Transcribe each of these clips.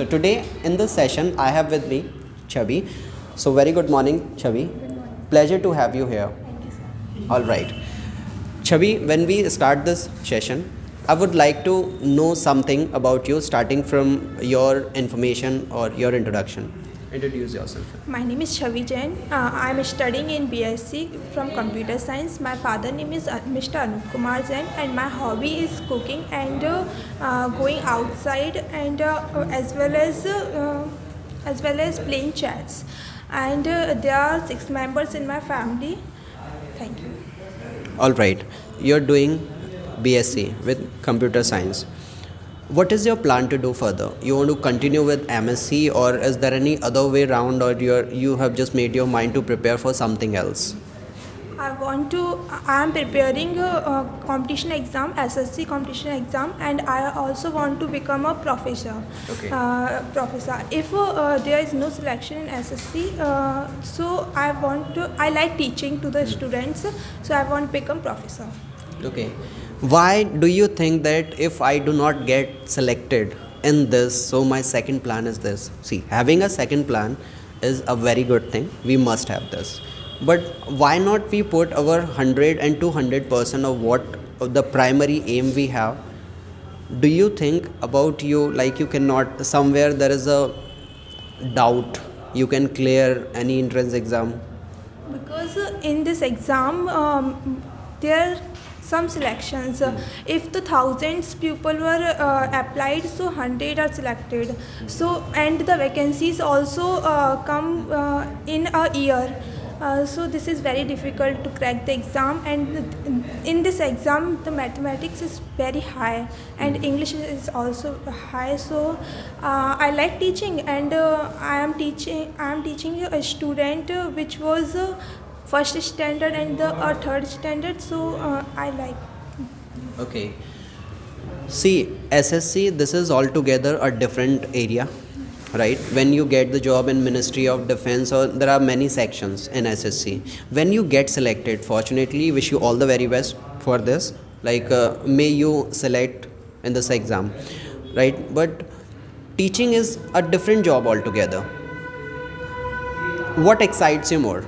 So today in this session I have with me Chavi. So very good morning, Chavi. Good morning. Pleasure to have you here. Thank you, sir. All right. Chavi, when we start this session, I would like to know something about you, starting from your information or your introduction. Introduce yourself. My name is Chavi Jain. I am studying in BSc from Computer Science. My father name is Mr. Anup Kumar Jain, and my hobby is cooking and going outside, and as well as playing chess. And there are 6 members in my family. Thank you. All right. You're doing BSc with computer science. What is your plan to do further? You want to continue with MSc, or is there any other way around, or you have just made your mind to prepare for something else? I am preparing a competition exam, SSC competition exam, and I also want to become a professor. Okay. Professor. If there is no selection in SSC, so I like teaching to the students, so I want to become professor. Okay. Why do you think that if I do not get selected in this, so my second plan is this? See, having a second plan is a very good thing. We must have this. But why not we put our 100 and 200% of what of the primary aim we have? Do you think about you, like you cannot, somewhere there is a doubt, you can clear any entrance exam? Because in this exam, there are some selections. If the thousands people were applied, so 100 are selected. So, and the vacancies also come in a year. So this is very difficult to crack the exam, and in this exam the mathematics is very high and English is also high. So I like teaching, and I am teaching a student which was first standard and the third standard. So I like. Okay. See, SSC, this is altogether a different area, right? When you get the job in Ministry of Defense, or there are many sections in SSC. When you get selected, fortunately, wish you all the very best for this. Like, may you select in this exam, right? But teaching is a different job altogether. What excites you more?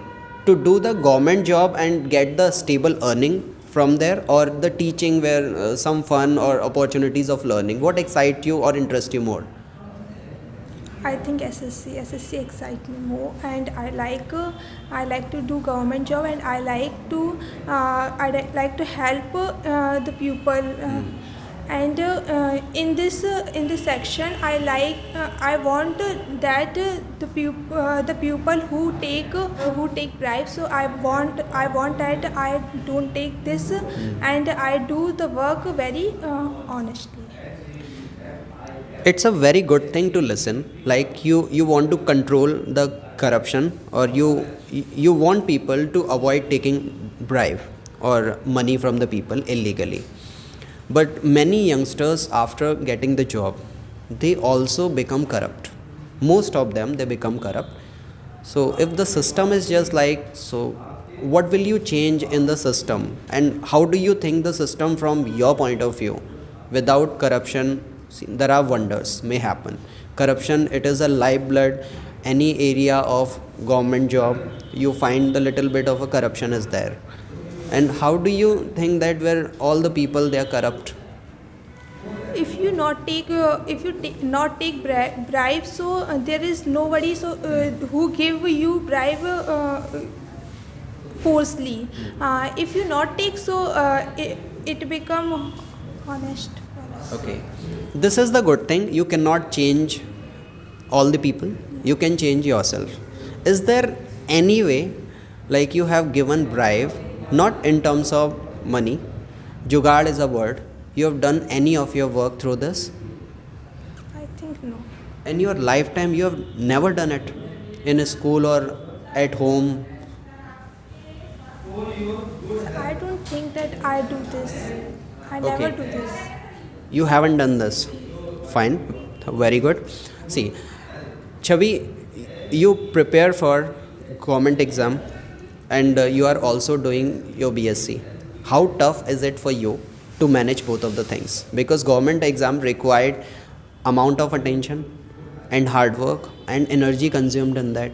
To do the government job and get the stable earning from there, or the teaching where some fun or opportunities of learning? What excites you or interests you more? I think SSC excites me more, and I like to do government job, and I like to help the people. And in this section, I want that the people who take bribes. So I want that I don't take this, and I do the work very honestly. It's a very good thing to listen. Like you want to control the corruption, or you want people to avoid taking bribe or money from the people illegally. But many youngsters, after getting the job, they also become corrupt. Most of them, they become corrupt. So if the system is just like so, what will you change in the system, and how do you think the system from your point of view? Without corruption, see, there are wonders may happen. Corruption, it is a lifeblood. Any area of government job, you find the little bit of a corruption is there. And how do you think that where all the people they are corrupt? If you not take not take bribe, so there is nobody who give you bribe forcefully. If you not take, so it become honest. Okay, this is the good thing. You cannot change all the people. You can change yourself. Is there any way, like you have given bribe, not in terms of money? Jugaad is a word. You have done any of your work through this? I think no. In your lifetime, you have never done it in a school or at home. I don't think that I do this. I never Okay. do this. You haven't done this. Fine. Very good. See, Chavi, you prepare for government exam, and you are also doing your BSc. How tough is it for you to manage both of the things? Because government exam required amount of attention, and hard work and energy consumed in that.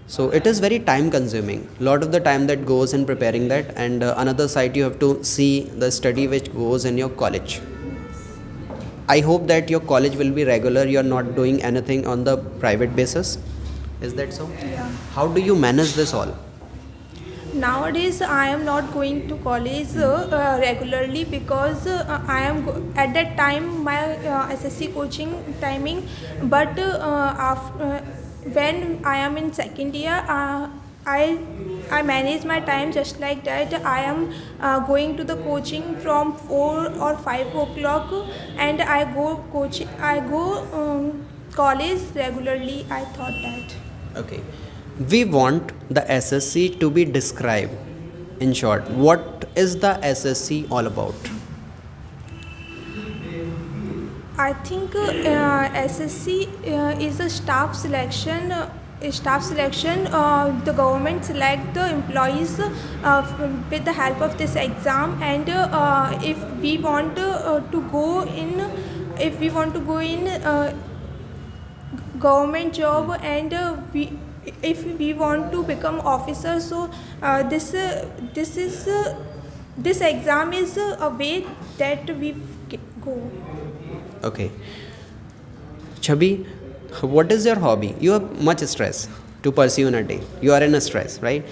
So it is very time consuming. Lot of the time that goes in preparing that, and another side you have to see the study which goes in your college. I hope that your college will be regular. You are not doing anything on the private basis. Is that so? Yeah. How do you manage this all? Nowadays, I am not going to college regularly because I am at that time my SSC coaching timing. But when I am in second year, I manage my time just like that. I am going to the coaching from 4 or 5 o'clock, and I go coaching. I go college regularly. I thought that. Okay. We want the SSC to be described. In short, what is the SSC all about? I think SSC is a staff selection. The government select the employees with the help of this exam, and if we want to go in, if we want to go in government job, and if we want to become officer, so this exam is a way that we go. Okay. Chabi, what is your hobby? You have much stress to pursue in a day. You are in a stress, right?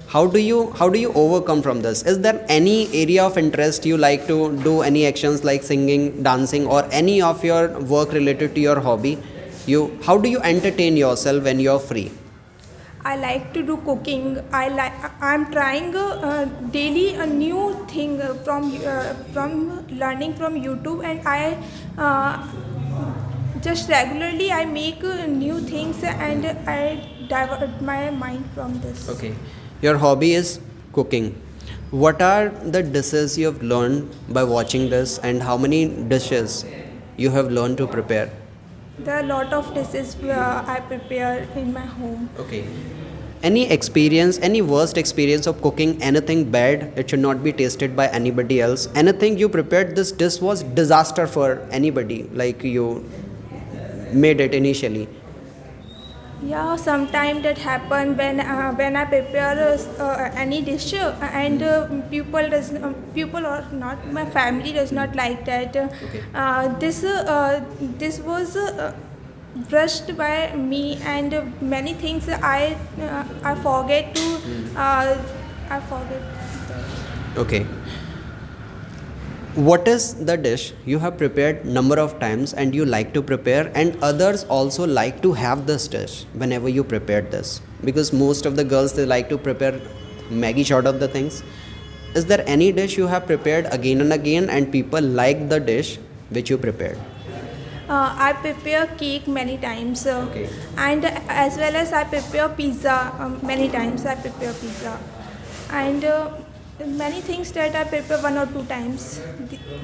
How do you overcome from this? Is there any area of interest you like to do, any actions like singing, dancing, or any of your work related to your hobby? How do you entertain yourself when you're free? I like to do cooking. I'm trying daily a new thing from learning from YouTube, and I just regularly I make new things, and I divert my mind from this. Okay. Your hobby is cooking. What are the dishes you have learned by watching this, and how many dishes you have learned to prepare? There are a lot of dishes I prepare in my home. Okay. Any experience, any worst experience of cooking anything bad, it should not be tasted by anybody else. Anything you prepared, this dish was disaster for anybody, like you made it initially. Yeah, sometimes that happen when I prepare any dish, and people or not, my family does not like that. This was brushed by me, and many things I forget to I forget. Okay. What is the dish you have prepared number of times and you like to prepare, and others also like to have this dish whenever you prepared this? Because most of the girls, they like to prepare Maggie sort of the things. Is there any dish you have prepared again and again and people like the dish which you prepared? I prepare cake many times, Okay. and as well as I prepare pizza many times. I prepare pizza, and many things that I prepare 1 or 2 times.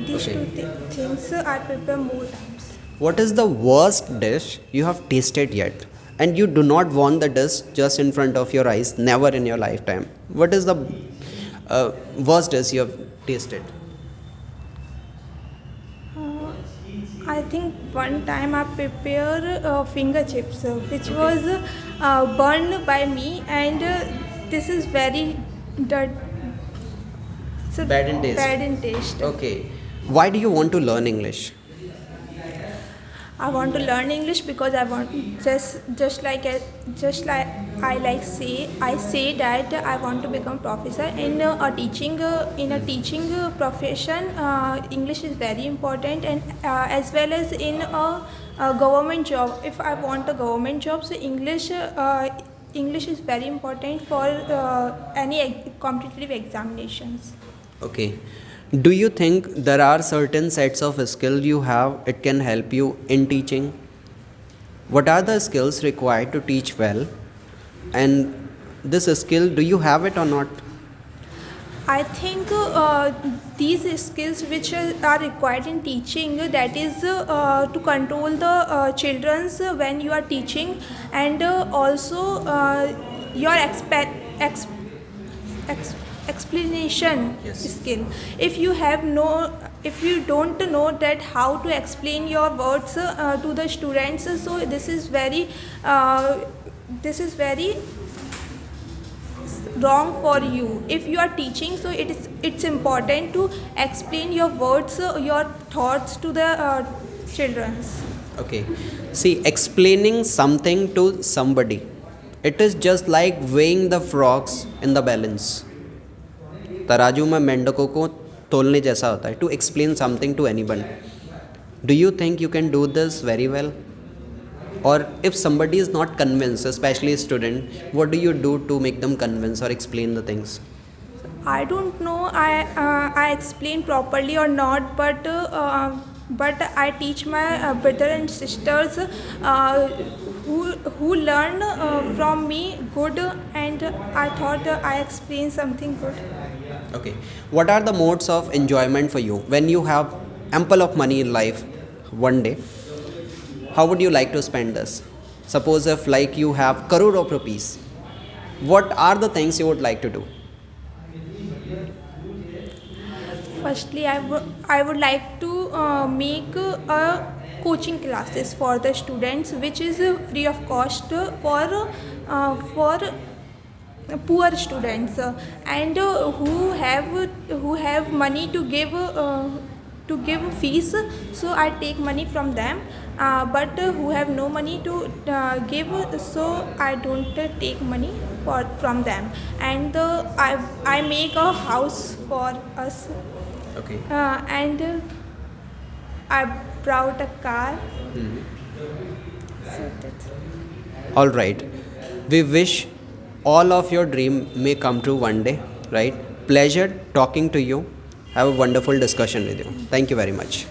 These Okay. two things I prepare more times. What is the worst dish you have tasted yet? And you do not want the dish just in front of your eyes, never in your lifetime. What is the worst dish you have tasted? I think one time I prepared finger chips, which was burned by me, and this is very dirt. So Bad in taste. Bad in taste. Okay. Why do you want to learn English? I want to learn English because I want just like I say that I want to become professor in a teaching profession. English is very important, and as well as in a government job. If I want a government job, so English is very important for any competitive examinations. Okay. Do you think there are certain sets of skills you have, it can help you in teaching? What are the skills required to teach well? And this skill, do you have it or not? I think these skills which are required in teaching, that is to control the children's when you are teaching, and also your explanation Yes. skill. If you have no if you don't know that how to explain your words to the students, so this is very wrong for you. If you are teaching, so it's important to explain your words, your thoughts to the children. Okay. See, explaining something to somebody, it is just like weighing the frogs in the balance. तराजू में मेंढकों को तोलने जैसा होता है. To explain something to anyone. Do you think you can do this very well? और if somebody is not convinced, especially a student, what do you do to make them convince or explain the things? I don't know I explain properly or not, but I teach my brother and sisters who learn from me good, and I thought I explain something good. Okay. What are the modes of enjoyment for you when you have ample of money in life one day? How would you like to spend this? Suppose if like you have crore of rupees, what are the things you would like to do? Firstly, I would like to make a coaching classes for the students, which is free of cost for poor students, and who have money to give fees. So I take money from them, but who have no money to give, so I don't take money from them. And I make a house for us. Okay. And I brought a car. So that's All right. We wish all of your dream may come true one day, right? Pleasure talking to you. Have a wonderful discussion with you. Thank you very much.